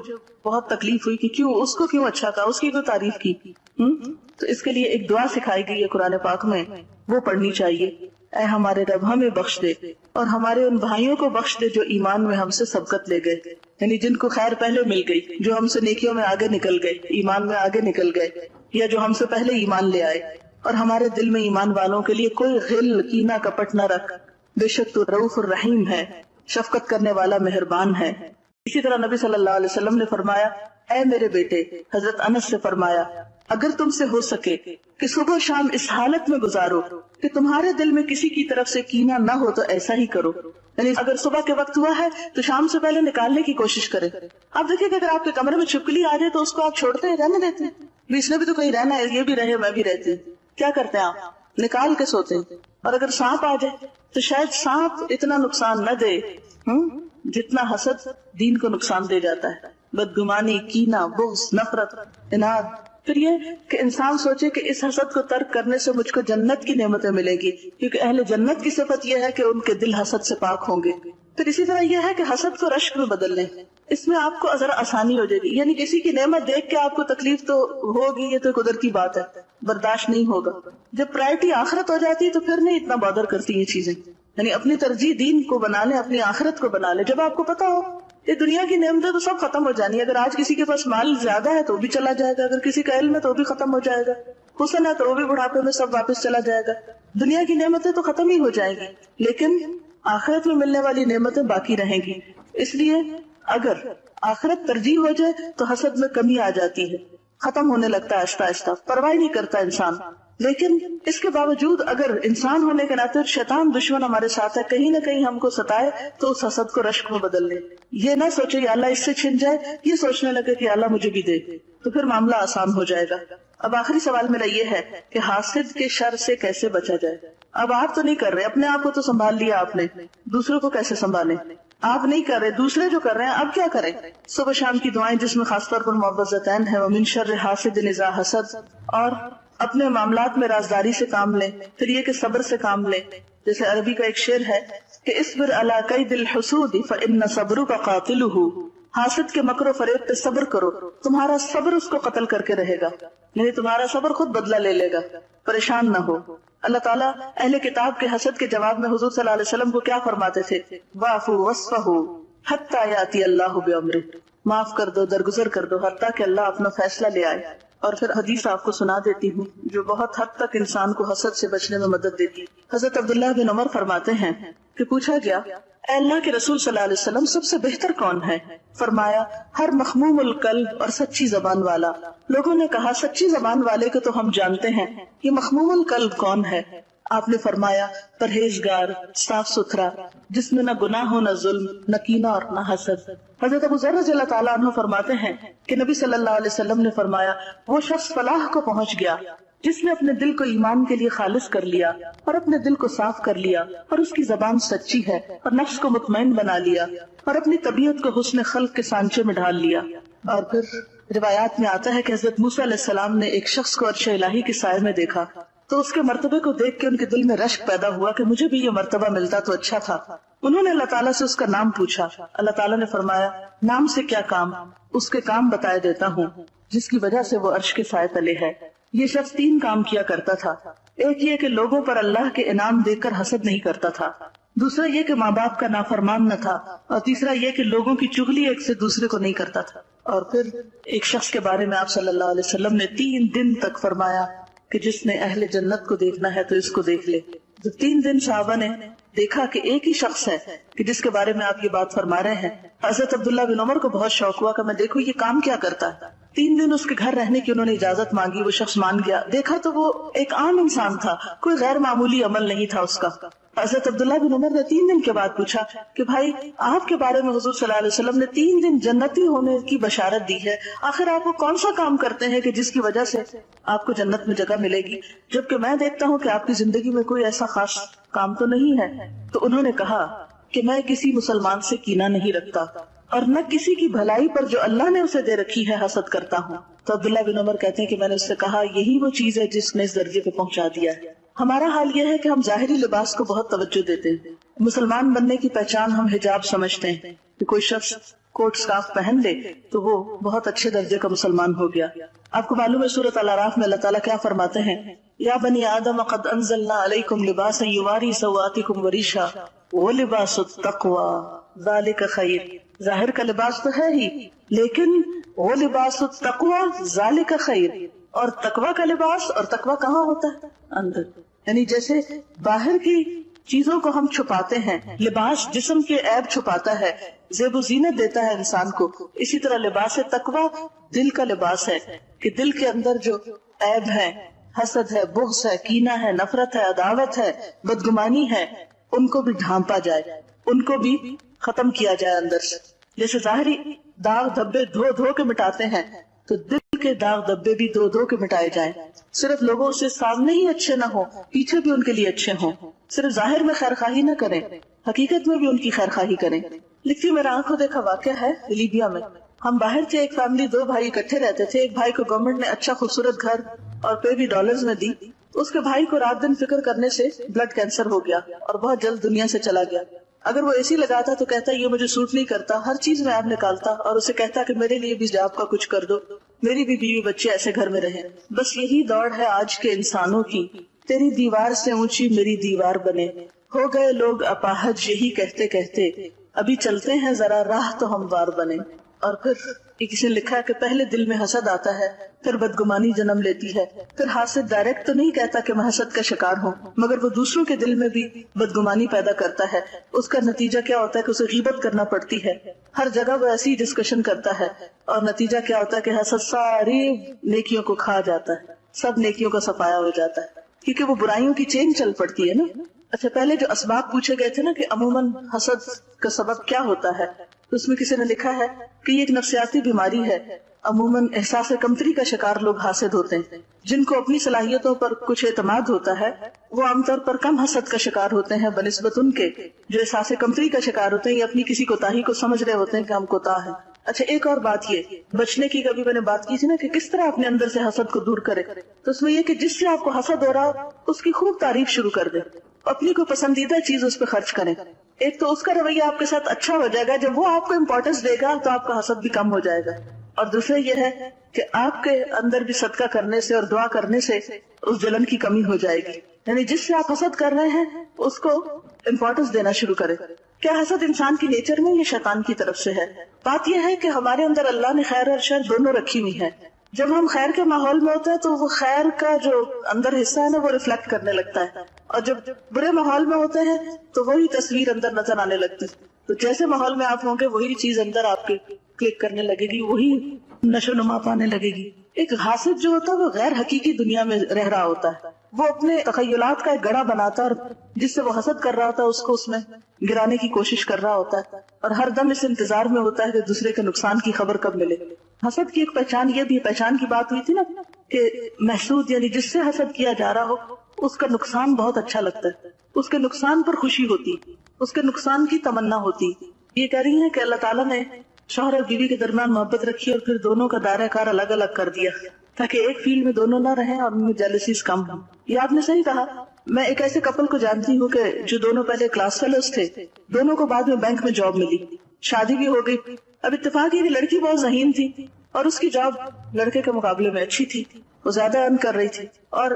بہت تکلیف ہوئی کہ کیوں اس کو کیوں اچھا کہا، اس کی تو تعریف کی. تو اس کے لیے ایک دعا سکھائی گئی ہے قرآن پاک میں، وہ پڑھنی چاہیے. اے ہمارے رب ہمیں بخش دے اور ہمارے ان بھائیوں کو بخش دے جو ایمان میں ہم سے سبقت لے گئے، یعنی جن کو خیر پہلے مل گئی، جو ہم سے نیکیوں میں آگے نکل گئے، ایمان میں آگے نکل گئے، یا جو ہم سے پہلے ایمان لے آئے. اور ہمارے دل میں ایمان والوں کے لیے کوئی غل کینہ کپٹ نہ رکھ، بے شک تو رؤوف الرحیم ہے، شفقت کرنے والا مہربان ہے. اسی طرح نبی صلی اللہ علیہ وسلم نے فرمایا اے میرے بیٹے، حضرت انس سے فرمایا اگر تم سے ہو سکے کہ صبح شام اس حالت میں گزارو کہ تمہارے دل میں کسی کی طرف سے کینہ نہ ہو تو ایسا ہی کرو. یعنی اگر صبح کے وقت ہوا ہے تو شام سے پہلے نکالنے کی کوشش کرے. آپ دیکھیں کہ اگر آپ کے کمرے میں چھپکلی آ جائے تو اس کو آپ چھوڑتے ہیں، رہنے دیتے ہیں؟ اس نے بھی تو کہیں رہنا ہے، یہ بھی رہے میں بھی رہتی. کیا کرتے ہیں آپ؟ نکال کے سوتے ہیں. اور اگر سانپ آ جائے تو شاید سانپ اتنا نقصان نہ دے جتنا حسد دین کو نقصان دے جاتا ہے. بدگمانی، کینہ، بغض، نفرت، اناد. پھر یہ کہ انسان سوچے کہ اس حسد کو ترک کرنے سے مجھ کو جنت کی نعمتیں ملے گی، کیونکہ اہل جنت کی صفت یہ ہے کہ ان کے دل حسد سے پاک ہوں گے. پھر اسی طرح یہ ہے کہ حسد کو رشک میں بدل لیں، اس میں آپ کو ذرا آسانی ہو جائے گی. یعنی کسی کی نعمت دیکھ کے آپ کو تکلیف تو ہوگی، یہ تو قدرتی بات ہے، برداشت نہیں ہوگا. جب پرائرٹی آخرت ہو جاتی ہے تو پھر نہیں اتنا بادر کرتی یہ چیزیں. یعنی اپنی ترجیح دین کو بنا لیں، اپنی آخرت کو بنا لیں. جب آپ کو پتا ہو یہ دنیا کی نعمتیں تو سب ختم ہو جانی. اگر آج کسی کے پاس مال زیادہ ہے تو بھی چلا جائے گا، اگر کسی کا علم ہے تو بھی ختم ہو جائے گا، حسن ہے تو بھی بڑھاپے میں سب واپس چلا جائے گا. دنیا کی نعمتیں تو ختم ہی ہو جائیں گی، لیکن آخرت میں ملنے والی نعمتیں باقی رہیں گی. اس لیے اگر آخرت ترجیح ہو جائے تو حسد میں کمی آ جاتی ہے، ختم ہونے لگتا ہے آہستہ آہستہ، پرواہ نہیں کرتا انسان. لیکن اس کے باوجود اگر انسان ہونے کے ناطے شیطان دشمن ہمارے ساتھ ہے، کہیں نہ کہیں ہم کو ستائے تو اس حسد کو رشک میں بدل لے. یہ نہ سوچے کہ اللہ اس سے چھن جائے، یہ سوچنے لگے کہ اللہ مجھے بھی دے، تو پھر معاملہ آسان ہو جائے گا. اب آخری سوال میرا یہ ہے کہ حاسد کے شر سے کیسے بچا جائے. اب آپ تو نہیں کر رہے، اپنے آپ کو تو سنبھال لیا آپ نے، دوسروں کو کیسے سنبھالیں؟ آپ نہیں کر رہے، دوسرے جو کر رہے ہیں اب کیا کریں؟ صبح شام کی دعائیں جس میں خاص طور پر معوذتین ہے، ومن شر حاسد اذا حسد، اور اپنے معاملات میں رازداری سے کام لیں. پھر یہ کہ صبر سے کام لیں. جیسے عربی کا ایک شعر ہے کہ اصبر علی کید الحسود فان صبرک قاتلہ، حاسد کے مکر و فریب پہ صبر کرو، تمہارا صبر اس کو قتل کر کے رہے گا. یعنی تمہارا صبر خود بدلہ لے لے گا. پریشان نہ ہو. اللہ تعالیٰ اہل کتاب کے حسد کے جواب میں حضور صلی اللہ علیہ وسلم کو کیا فرماتے تھے؟ واعفوا واصفحوا حتی یاتی اللہ بامرہ، معاف کر دو، درگزر کر دو حتیٰ کہ اللہ اپنا فیصلہ لے آئے. اور پھر حدیث آپ کو سنا دیتی ہوں جو بہت حد تک انسان کو حسد سے بچنے میں مدد دیتی. حضرت عبداللہ بن عمر فرماتے ہیں کہ پوچھا گیا اے اللہ کے رسول صلی اللہ علیہ وسلم سب سے بہتر کون ہے؟ فرمایا ہر مخموم القلب اور سچی زبان والا. لوگوں نے کہا سچی زبان والے کو تو ہم جانتے ہیں، یہ مخموم القلب کون ہے؟ آپ نے فرمایا پرہیزگار، صاف ستھرا، جس میں نہ گناہ ہو، نہ ظلم، نہ کینہ اور نہ حسد. حضرت ابو ذر رضی اللہ تعالیٰ عنہ فرماتے ہیں کہ نبی صلی اللہ علیہ وسلم نے فرمایا وہ شخص فلاح کو پہنچ گیا جس نے اپنے دل کو ایمان کے لیے خالص کر لیا اور اپنے دل کو صاف کر لیا اور اس کی زبان سچی ہے اور نفس کو مطمئن بنا لیا اور اپنی طبیعت کو حسن خلق کے سانچے میں ڈھال لیا. اور پھر روایات میں آتا ہے کہ حضرت موسیٰ علیہ السلام نے ایک شخص کو عرش الہی کے سائے میں دیکھا تو اس کے مرتبے کو دیکھ کے ان کے دل میں رشک پیدا ہوا کہ مجھے بھی یہ مرتبہ ملتا تو اچھا تھا. انہوں نے اللہ تعالیٰ سے اس کا نام پوچھا. اللہ تعالیٰ نے فرمایا نام سے کیا کام، اس کے کام بتائے دیتا ہوں جس کی وجہ سے وہ عرش کے سائے تلے ہے. یہ شخص 3 کام کیا کرتا تھا. ایک یہ کہ لوگوں پر اللہ کے انعام دیکھ کر حسد نہیں کرتا تھا، دوسرا یہ کہ ماں باپ کا نافرمان نہ تھا، اور تیسرا یہ کہ لوگوں کی چغلی ایک سے دوسرے کو نہیں کرتا تھا. اور پھر ایک شخص کے بارے میں آپ صلی اللہ علیہ وسلم نے 3 دن تک فرمایا کہ جس نے اہل جنت کو دیکھنا ہے تو اس کو دیکھ لے. جب 3 دن صحابہ نے دیکھا کہ ایک ہی شخص ہے کہ جس کے بارے میں آپ یہ بات فرما رہے ہیں، حضرت عبداللہ بن عمر کو بہت شوق ہوا کہ میں دیکھوں یہ کام کیا کرتا ہے. 3 دن اس کے گھر رہنے کی انہوں نے اجازت مانگی، وہ شخص مان گیا. دیکھا تو وہ ایک عام انسان تھا، کوئی غیر معمولی عمل نہیں تھا اس کا. حضرت عبداللہ بن عمر نے 3 دن کے بعد پوچھا کہ بھائی آپ کے بارے میں حضور صلی اللہ علیہ وسلم نے 3 دن جنتی ہونے کی بشارت دی ہے، آخر آپ وہ کون سا کام کرتے ہیں کہ جس کی وجہ سے آپ کو جنت میں جگہ ملے گی، جبکہ میں دیکھتا ہوں کہ آپ کی زندگی میں کوئی ایسا خاص کام تو نہیں ہے. تو انہوں نے کہا کہ میں کسی مسلمان سے کینہ نہیں رکھتا اور نہ کسی کی بھلائی پر جو اللہ نے اسے دے رکھی ہے حسد کرتا ہوں. تو عبداللہ بن عمر کہتے ہیں کہ میں نے اس سے کہا یہی وہ چیز ہے جس نے اس درجے پہ پہنچا دیا ہے. ہمارا حال یہ ہے کہ ہم ظاہری لباس کو بہت توجہ دیتے ہیں. مسلمان بننے کی پہچان ہم حجاب سمجھتے ہیں کہ کوئی شخص کوٹ سکارف پہن لے تو وہ بہت اچھے درجے کا مسلمان ہو گیا. آپ کو معلوم ہے سورۃ الاعراف میں اللہ تعالیٰ کیا فرماتے ہیں، یا بنی آدم قد انزلنا علیکم لباسا یواری سوآتکم وریشا ولباس التقوی ذالک خیر. ظاہر کا لباس تو ہے ہی، لیکن وہ لباس التقوی ذالک خیر، اور تقوی کا لباس، اور تقوی کہاں ہوتا ہے؟ اندر. یعنی جیسے باہر کی چیزوں کو ہم چھپاتے ہیں، لباس جسم کے عیب چھپاتا ہے، زیب و زینت دیتا ہے انسان کو، اسی طرح لباس تقوی دل کا لباس ہے کہ دل کے اندر جو عیب ہے، حسد ہے، بغض ہے، کینہ ہے، نفرت ہے، عداوت ہے، بدگمانی ہے، ان کو بھی ڈھانپا جائے، ان کو بھی ختم کیا جائے اندر سے. جیسے ظاہری داغ دھبے دھو دھو کے مٹاتے ہیں تو دل کے داغ دھبے بھی دھو دھو کے مٹائے جائیں. صرف لوگوں سے سامنے ہی اچھے نہ ہوں، پیچھے بھی ان کے لیے اچھے ہوں. صرف ظاہر میں خیر خواہی نہ کریں، حقیقت میں بھی ان کی خیر خواہی کریں. لکھتی میرا آنکھوں دیکھا واقعہ ہے لیبیا میں. ہم باہر تھے، ایک فیملی 2 بھائی اکٹھے رہتے تھے. ایک بھائی کو گورنمنٹ نے اچھا خوبصورت گھر اور پے بھی ڈالرز میں دی. اس کے بھائی کو رات دن فکر کرنے سے بلڈ کینسر ہو گیا اور بہت جلد دنیا سے چلا گیا. اگر وہ اے سی لگاتا تو کہتا یہ مجھے سوٹ نہیں کرتا، ہر چیز میں آپ نکالتا اور اسے کہتا کہ میرے لیے بھی جاب کا کچھ کر دو، میری بھی بیوی بچے ایسے گھر میں رہیں. بس یہی دوڑ ہے آج کے انسانوں کی، تیری دیوار سے اونچی میری دیوار بنے. ہو گئے لوگ اپاہج یہی کہتے کہتے، ابھی چلتے ہیں ذرا راہ تو ہموار بنے. اور پھر کسی نے لکھا ہے کہ پہلے دل میں حسد آتا ہے، پھر بدگمانی جنم لیتی ہے. پھر حاسد ڈائریکٹ تو نہیں کہتا کہ میں حسد کا شکار ہوں، مگر وہ دوسروں کے دل میں بھی بدگمانی پیدا کرتا ہے. اس کا نتیجہ کیا ہوتا ہے کہ اسے غیبت کرنا پڑتی ہے، ہر جگہ وہ ایسی ڈسکشن کرتا ہے، اور نتیجہ کیا ہوتا ہے کہ حسد ساری نیکیوں کو کھا جاتا ہے، سب نیکیوں کا صفایا ہو جاتا ہے، کیونکہ وہ برائیوں کی چین چل پڑتی ہے نا. اچھا، پہلے جو اسباب پوچھے گئے تھے نا کہ عموماً حسد کا سبب کیا ہوتا ہے، تو اس میں کسی نے لکھا ہے کہ یہ ایک نفسیاتی بیماری ہے. عموماً احساس کمتری کا شکار لوگ حاسد ہوتے ہیں. جن کو اپنی صلاحیتوں پر کچھ اعتماد ہوتا ہے وہ عام طور پر کم حسد کا شکار ہوتے ہیں بنسبت ان کے جو احساس کمتری کا شکار ہوتے ہیں یا اپنی کسی کوتاہی کو سمجھ رہے ہوتے ہیں کہ ہم کوتاہ ہیں. اچھا، ایک اور بات یہ بچنے کی، کبھی میں نے بات کی تھی نا کہ کس طرح اپنے اندر سے حسد کو دور کرے. تو اس میں یہ کہ جس سے آپ کو حسد ہو رہا ہو اس کی خوب تعریف شروع کر دے، اپنی کوئی پسندیدہ چیز اس پہ خرچ کریں. ایک تو اس کا رویہ آپ کے ساتھ اچھا ہو جائے گا، جب وہ آپ کو امپورٹنس دے گا تو آپ کا حسد بھی کم ہو جائے گا. اور دوسرا یہ ہے کہ آپ کے اندر بھی صدقہ کرنے سے اور دعا کرنے سے اس جلن کی کمی ہو جائے گی. یعنی جس سے آپ حسد کر رہے ہیں اس کو امپورٹنس دینا شروع کریں. کیا حسد انسان کی نیچر میں یا شیطان کی طرف سے ہے؟ بات یہ ہے کہ ہمارے اندر اللہ نے خیر اور شر دونوں رکھی ہوئی ہے. جب ہم خیر کے ماحول میں ہوتے ہیں تو وہ خیر کا جو اندر حصہ ہے نا وہ ریفلیکٹ کرنے لگتا ہے، اور جب برے ماحول میں ہوتے ہیں تو وہی تصویر اندر نظر آنے لگتی. تو جیسے ماحول میں آپ ہوں گے وہی چیز اندر آپ کے کلک کرنے لگے گی، وہی نشو نما پانے لگے گی. ایک حاسد جو ہوتا ہے وہ غیر حقیقی دنیا میں رہ رہا ہوتا ہے، وہ اپنے تخیلات کا ایک گڑھا بناتا ہے اور جس سے وہ حسد کر رہا ہوتا ہے اس کو اس میں گرانے کی کوشش کر رہا ہوتا ہے، اور ہر دم اس انتظار میں ہوتا ہے کہ دوسرے کے نقصان کی خبر کب ملے. حسد کی ایک پہچان یہ بھی، پہچان کی بات ہوئی تھی نا کہ محسود یعنی جس سے حسد کیا جا رہا ہو اس کا نقصان بہت اچھا لگتا ہے، اس کے نقصان پر خوشی ہوتی، اس کے نقصان کی تمنا ہوتی. یہ کہہ رہی ہیں کہ اللہ تعالیٰ نے شوہر اور بیوی کے درمیان محبت رکھی اور پھر دونوں کا دائرہ کار الگ الگ کر دیا تاکہ ایک فیلڈ میں دونوں نہ رہیں اور ان میں جیلسیز کم ہوں. یہ آپ نے صحیح کہا. میں ایک ایسے کپل کو جانتی ہوں کہ جو دونوں پہلے کلاس فیلوز تھے، دونوں کو بعد میں بینک میں جاب ملی، شادی بھی ہو گئی. اب اتفاق یہ کہ لڑکی بہت ذہین تھی اور اس کی جاب لڑکے کے مقابلے میں اچھی تھی، وہ زیادہ ارن کر رہی تھی، اور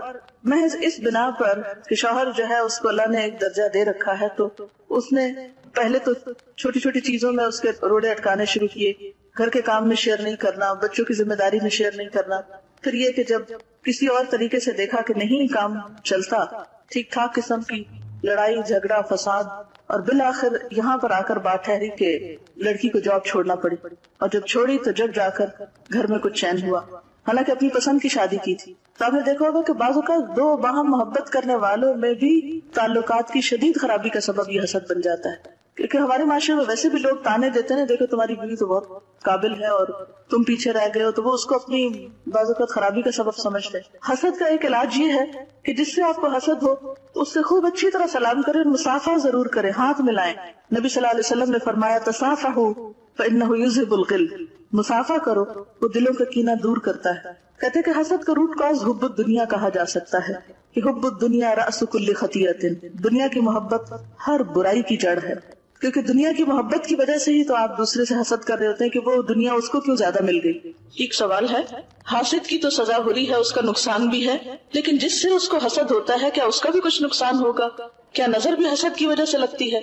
محض اس بنا پر کہ شوہر جو ہے اس کو اللہ نے ایک درجہ دے رکھا ہے، تو اس نے پہلے تو چھوٹی چھوٹی چیزوں میں اس کے روڑے اٹکانے شروع کیے. گھر کے کام میں شیئر نہیں کرنا، بچوں کی ذمہ داری میں شیئر نہیں کرنا. پھر یہ کہ جب کسی اور طریقے سے دیکھا کہ نہیں کام چلتا، ٹھیک ٹھاک قسم کی لڑائی جھگڑا فساد، اور بالآخر یہاں پر آ کر بات ٹھہری کہ لڑکی کو جاب چھوڑنا پڑی. اور جب چھوڑی تو جب جا کر گھر میں کچھ چین ہوا، حالانکہ اپنی پسند کی شادی کی تھی. تو آپ نے دیکھا ہوگا کہ بعض اوقات دو باہم محبت کرنے والوں میں بھی تعلقات کی شدید خرابی کا سبب یہ حسد بن جاتا ہے. کیونکہ ہمارے معاشرے میں ویسے بھی لوگ تانے دیتے ہیں، دیکھو تمہاری بیوی تو بہت قابل ہے اور تم پیچھے رہ گئے ہو، تو وہ اس کو اپنی بعض اوقات خرابی کا سبب سمجھتے ہیں. حسد کا ایک علاج یہ ہے کہ جس سے آپ کو حسد ہو تو اس سے خوب اچھی طرح سلام کریں، مسافہ ضرور کریں، ہاتھ ملائیں. نبی صلی اللہ علیہ وسلم نے فرمایا تصافحوا فإنه يذهب الغل، مسافہ کرو، وہ دلوں کا کینہ دور کرتا ہے. کہتے کہ حسد کا روٹ کاز حب الدنیا کہا جا سکتا ہے کہ حب الدنیا رأس کل خطیئۃ، دنیا کی محبت ہر برائی کی جڑ ہے. کیونکہ دنیا کی محبت کی وجہ سے ہی تو آپ دوسرے سے حسد کر رہے ہوتے ہیں کہ وہ دنیا اس کو کیوں زیادہ مل گئی. ایک سوال ہے، حاسد کی تو سزا ہو رہی ہے، اس کا نقصان بھی ہے، لیکن جس سے اس کو حسد ہوتا ہے کیا اس کا بھی کچھ نقصان ہوگا؟ کیا نظر بھی حسد کی وجہ سے لگتی ہے؟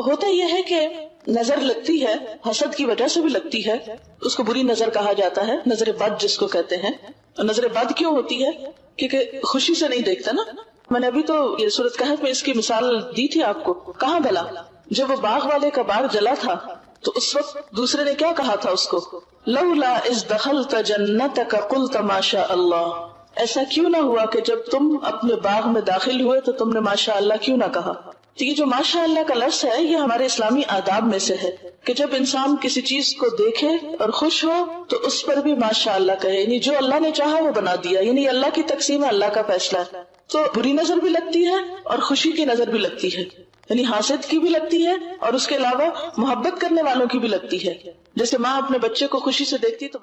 ہوتا یہ ہے کہ نظر لگتی ہے، حسد کی وجہ سے بھی لگتی ہے. اس کو بری نظر کہا جاتا ہے، نظر بد جس کو کہتے ہیں. نظر بد کیوں ہوتی ہے؟ کیونکہ خوشی سے نہیں دیکھتا نا. میں نے ابھی تو یہ سورۃ کہف میں اس کی مثال دی تھی آپ کو. کہاں بھلا جب وہ باغ والے کا باغ جلا تھا تو اس وقت دوسرے نے کیا کہا تھا اس کو؟ لولا اذ دخلت جنتک قلت ما شاء اللہ، ایسا کیوں نہ ہوا کہ جب تم اپنے باغ میں داخل ہوئے تو تم نے ماشاء اللہ کیوں نہ کہا. تو یہ جو ماشاء اللہ کا لفظ ہے یہ ہمارے اسلامی آداب میں سے ہے کہ جب انسان کسی چیز کو دیکھے اور خوش ہو تو اس پر بھی ماشاء اللہ کہے. یعنی جو اللہ نے چاہا وہ بنا دیا، یعنی اللہ کی تقسیم ہے، اللہ کا فیصلہ ہے. تو بری نظر بھی لگتی ہے اور خوشی کی نظر بھی لگتی ہے، یعنی حاسد کی بھی لگتی ہے اور اس کے علاوہ محبت کرنے والوں کی بھی لگتی ہے. جیسے ماں اپنے بچے کو خوشی سے دیکھتی تو